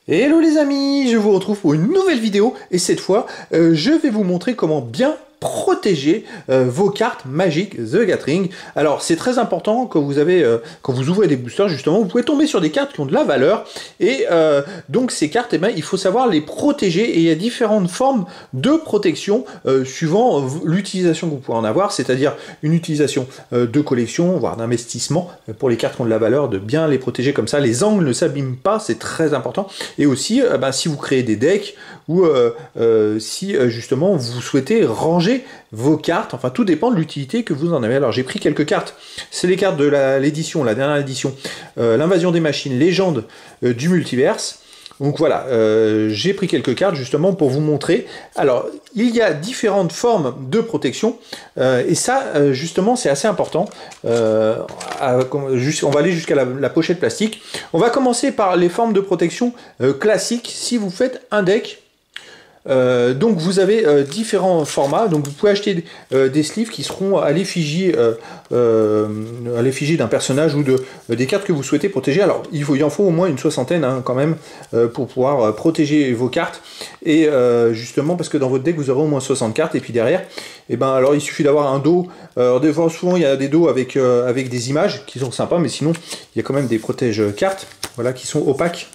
Hello les amis, je vous retrouve pour une nouvelle vidéo et cette fois je vais vous montrer comment bien protéger vos cartes magiques The Gathering. Alors c'est très important quand vous ouvrez des boosters, justement vous pouvez tomber sur des cartes qui ont de la valeur et donc ces cartes, eh ben, il faut savoir les protéger et il y a différentes formes de protection suivant l'utilisation que vous pouvez en avoir, c'est-à-dire une utilisation de collection voire d'investissement pour les cartes qui ont de la valeur, de bien les protéger comme ça, les angles ne s'abîment pas, c'est très important. Et aussi ben, si vous créez des decks ou si justement vous souhaitez ranger vos cartes, enfin tout dépend de l'utilité que vous en avez. Alors j'ai pris quelques cartes, c'est les cartes de l'édition, la dernière édition, l'invasion des machines, légende du multiverse. Donc voilà, j'ai pris quelques cartes justement pour vous montrer. Alors, il y a différentes formes de protection, et ça, justement, c'est assez important. On va aller jusqu'à la pochette plastique. On va commencer par les formes de protection classiques. Si vous faites un deck, donc vous avez différents formats, donc vous pouvez acheter des sleeves qui seront à l'effigie d'un personnage ou des cartes que vous souhaitez protéger. Alors il en faut au moins une soixantaine hein, quand même pour pouvoir protéger vos cartes et justement parce que dans votre deck vous aurez au moins 60 cartes et puis derrière et ben alors il suffit d'avoir un dos. Alors des fois souvent il y a des dos avec des images qui sont sympas, mais sinon il y a quand même des protège cartes voilà qui sont opaques.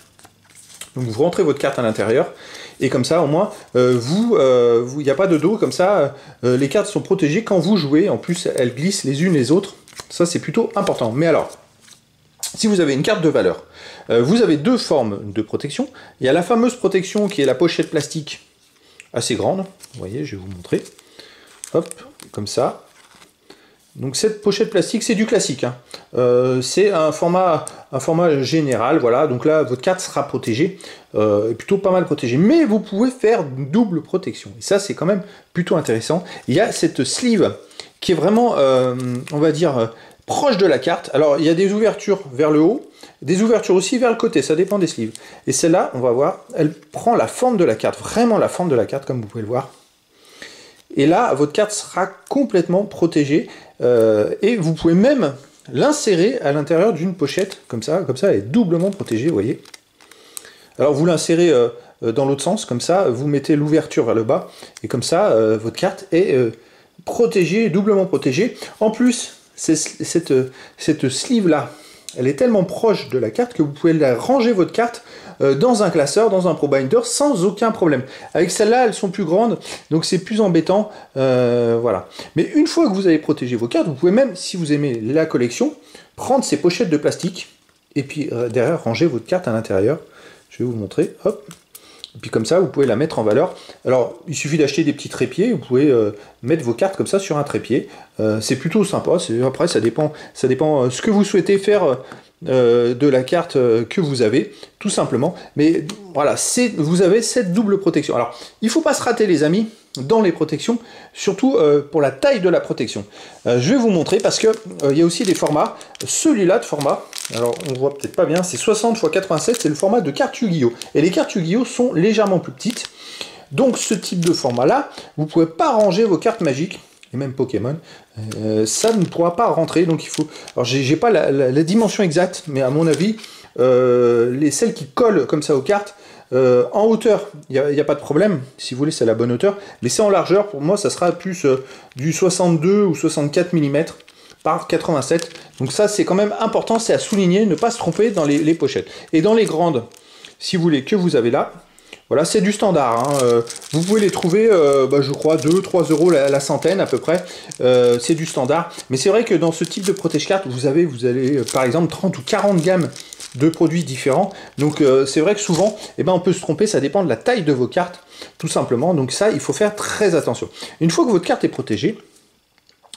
Donc vous rentrez votre carte à l'intérieur et comme ça au moins il n'y a pas de dos, comme ça les cartes sont protégées quand vous jouez, en plus elles glissent les unes les autres, ça c'est plutôt important. Mais alors, si vous avez une carte de valeur, vous avez deux formes de protection. Il y a la fameuse protection qui est la pochette plastique assez grande, vous voyez, je vais vous montrer, hop, comme ça. Donc cette pochette plastique, c'est du classique, hein. C'est un format général, voilà, donc là votre carte sera protégée, plutôt pas mal protégée, mais vous pouvez faire une double protection, et ça c'est quand même plutôt intéressant. Il y a cette sleeve qui est vraiment, on va dire, proche de la carte. Alors il y a des ouvertures vers le haut, des ouvertures aussi vers le côté, ça dépend des sleeves. Et celle-là, on va voir, elle prend la forme de la carte, vraiment la forme de la carte, comme vous pouvez le voir. Et là, votre carte sera complètement protégée et vous pouvez même l'insérer à l'intérieur d'une pochette, comme ça elle est doublement protégée, vous voyez. Alors vous l'insérez dans l'autre sens, comme ça, vous mettez l'ouverture vers le bas, et comme ça, votre carte est protégée, doublement protégée. En plus, cette sleeve-là, elle est tellement proche de la carte que vous pouvez ranger votre carte dans un classeur, dans un Pro Binder, sans aucun problème. Avec celle-là, elles sont plus grandes, donc c'est plus embêtant, voilà. Mais une fois que vous avez protégé vos cartes, vous pouvez même, si vous aimez la collection, prendre ces pochettes de plastique, et puis derrière, ranger votre carte à l'intérieur. Je vais vous montrer, hop. Et puis comme ça, vous pouvez la mettre en valeur. Alors, il suffit d'acheter des petits trépieds, vous pouvez mettre vos cartes comme ça sur un trépied. C'est plutôt sympa, après ça dépend ce que vous souhaitez faire de la carte que vous avez, tout simplement. Mais voilà, vous avez cette double protection. Alors, il ne faut pas se rater les amis, dans les protections, surtout pour la taille de la protection. Je vais vous montrer parce que il y a aussi des formats. Celui-là de format, alors on voit peut-être pas bien, c'est 60 x 87, c'est le format de carte Yu-Gi-Oh! Et les cartes Yu-Gi-Oh! Sont légèrement plus petites. Donc ce type de format-là, vous ne pouvez pas ranger vos cartes magiques, et même Pokémon, ça ne pourra pas rentrer. Donc il faut. Alors j'ai pas la dimension exacte, mais à mon avis, celles qui collent comme ça aux cartes, en hauteur, il n'y a pas de problème, si vous voulez, c'est la bonne hauteur, mais c'est en largeur, pour moi, ça sera plus du 62 ou 64 mm par 87. Donc ça, c'est quand même important, c'est à souligner, ne pas se tromper dans les pochettes. Et dans les grandes, si vous voulez, que vous avez là, voilà, c'est du standard, hein. Vous pouvez les trouver, je crois, 2-3 € la centaine à peu près, c'est du standard. Mais c'est vrai que dans ce type de protège-carte, vous allez, par exemple, 30 ou 40 gammes de produits différents. Donc c'est vrai que souvent, on peut se tromper, ça dépend de la taille de vos cartes, tout simplement. Donc ça, il faut faire très attention. Une fois que votre carte est protégée,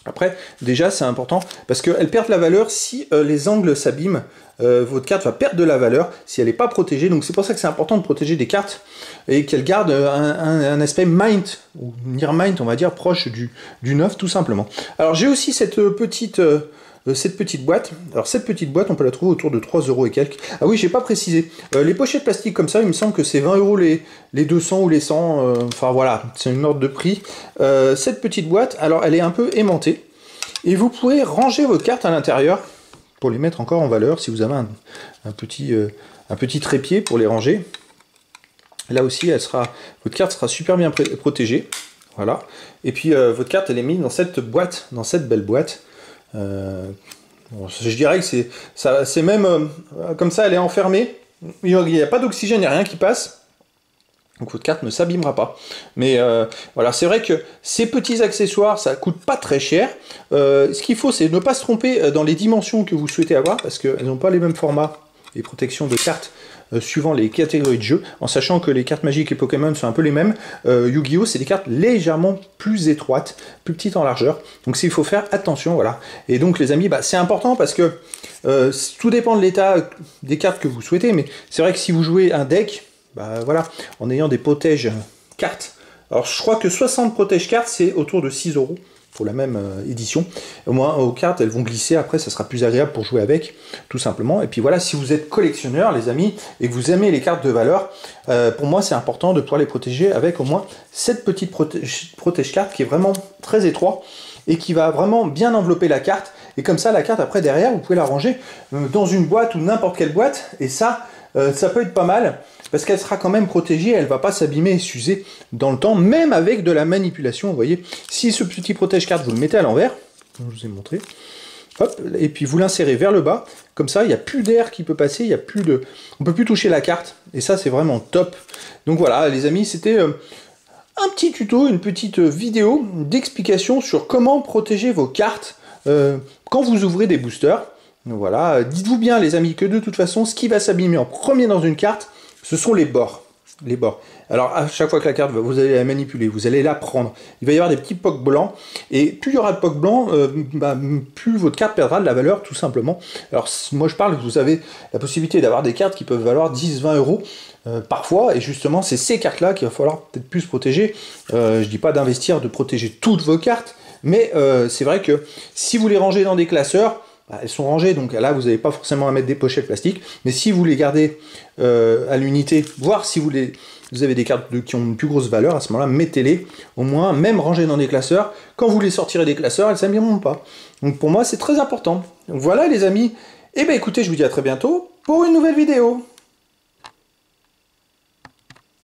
après, déjà, c'est important, parce qu'elle perd la valeur si les angles s'abîment. Votre carte va perdre de la valeur si elle n'est pas protégée. Donc c'est pour ça que c'est important de protéger des cartes et qu'elles gardent un aspect mint, ou near mint, on va dire, proche du neuf, tout simplement. Alors j'ai aussi cette petite boîte. Alors cette petite boîte, on peut la trouver autour de 3 € et quelques. Ah oui, j'ai pas précisé. Les pochettes plastiques comme ça, il me semble que c'est 20 € les 200 ou les 100. Enfin voilà, c'est une ordre de prix. Cette petite boîte, alors elle est un peu aimantée. Et vous pourrez ranger votre carte à l'intérieur pour les mettre encore en valeur. Si vous avez un petit trépied pour les ranger. Là aussi, votre carte sera super bien protégée. Voilà. Et puis, votre carte, elle est mise dans cette boîte, dans cette belle boîte. Bon, je dirais que c'est même comme ça, elle est enfermée. Il n'y a pas d'oxygène, il n'y a rien qui passe. Donc votre carte ne s'abîmera pas. Mais voilà, c'est vrai que ces petits accessoires, ça coûte pas très cher. Ce qu'il faut, c'est ne pas se tromper dans les dimensions que vous souhaitez avoir, parce qu'elles n'ont pas les mêmes formats, les protections de cartes, suivant les catégories de jeux, en sachant que les cartes magiques et Pokémon sont un peu les mêmes. Yu-Gi-Oh! C'est des cartes légèrement plus étroites, plus petites en largeur. Donc il faut faire attention, voilà. Et donc les amis, bah, c'est important parce que tout dépend de l'état des cartes que vous souhaitez, mais c'est vrai que si vous jouez un deck, bah voilà, en ayant des protèges cartes. Alors je crois que 60 protèges cartes, c'est autour de 6 € pour la même édition. Au moins, aux cartes, elles vont glisser, après ça sera plus agréable pour jouer avec, tout simplement. Et puis voilà, si vous êtes collectionneur, les amis, et que vous aimez les cartes de valeur, pour moi c'est important de pouvoir les protéger avec au moins cette petite protège-carte qui est vraiment très étroite et qui va vraiment bien envelopper la carte. Et comme ça, la carte, après, derrière, vous pouvez la ranger dans une boîte ou n'importe quelle boîte, et ça peut être pas mal, parce qu'elle sera quand même protégée, elle ne va pas s'abîmer et s'user dans le temps, même avec de la manipulation, vous voyez. Si ce petit protège-carte, vous le mettez à l'envers, je vous ai montré, hop, et puis vous l'insérez vers le bas, comme ça, il n'y a plus d'air qui peut passer, on ne peut plus toucher la carte, et ça, c'est vraiment top. Donc voilà, les amis, c'était un petit tuto, une petite vidéo d'explication sur comment protéger vos cartes quand vous ouvrez des boosters. Voilà, dites-vous bien les amis que de toute façon, ce qui va s'abîmer en premier dans une carte, ce sont les bords. Les bords. Alors à chaque fois que la carte, vous allez la manipuler, vous allez la prendre, il va y avoir des petits pocs blancs, et plus il y aura de pocs blancs, plus votre carte perdra de la valeur tout simplement. Alors moi je parle, vous avez la possibilité d'avoir des cartes qui peuvent valoir 10-20 € parfois, et justement c'est ces cartes là qu'il va falloir peut-être plus protéger. Je dis pas d'investir, de protéger toutes vos cartes, mais c'est vrai que si vous les rangez dans des classeurs, elles sont rangées, donc là vous n'avez pas forcément à mettre des pochettes plastiques, mais si vous les gardez à l'unité, voire si vous avez des cartes qui ont une plus grosse valeur, à ce moment-là, mettez-les, au moins, même rangées dans des classeurs, quand vous les sortirez des classeurs, elles ne s'abîmeront pas. Donc pour moi, c'est très important. Donc voilà les amis, et bien écoutez, je vous dis à très bientôt pour une nouvelle vidéo.